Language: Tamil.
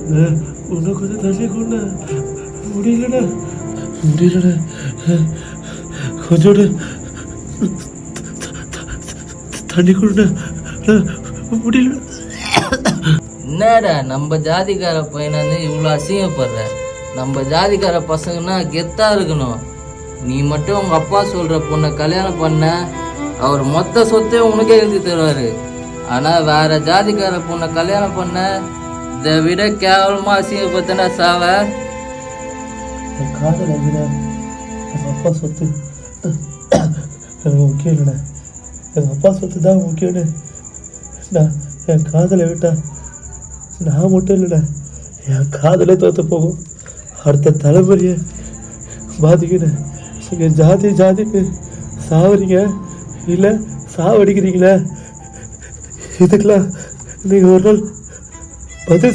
இன்னும் கொஞ்சம் தள்ளி கொண்டு முடியலண்ணா முடியலண்ணா கொஞ்சோடு தண்ணி கொடுண்ணா முடியல. என்னடா நம்ம ஜாதிக்கார பையனாந்து இவ்வளோ அசிங்கப்படுற? நம்ம ஜாதிக்கார பசங்கன்னா கெத்தா இருக்கணும். நீ மட்டும் உங்க அப்பா சொல்ற பொண்ணை கல்யாணம் பண்ண அவர் மொத்த சொத்தே உனக்கே எழுதி தருவாரு. ஆனா வேற ஜாதிக்கார பொண்ணை கல்யாணம் பண்ண இதை விட கேவலமா அசிங்கப்பத்தனா சாவ. என் காதல் எங்கள் அப்பா சொத்து எனக்கு முக்கியம் இல்லைண்ணே. எங்கள் அப்பா சொத்து தான் முக்கியம்னு நான் என் காதலை விட்டா நான் மட்டும் இல்லைண்ணே, என் காதலே தோற்று போகும். அடுத்த தலைமுறையை பாதிக்கணும். நீங்கள் ஜாதிக்கு சாவறீங்க இல்லை சாவடிக்கிறீங்களே, இதுக்கெல்லாம் நீங்கள் ஒரு நாள் பதில்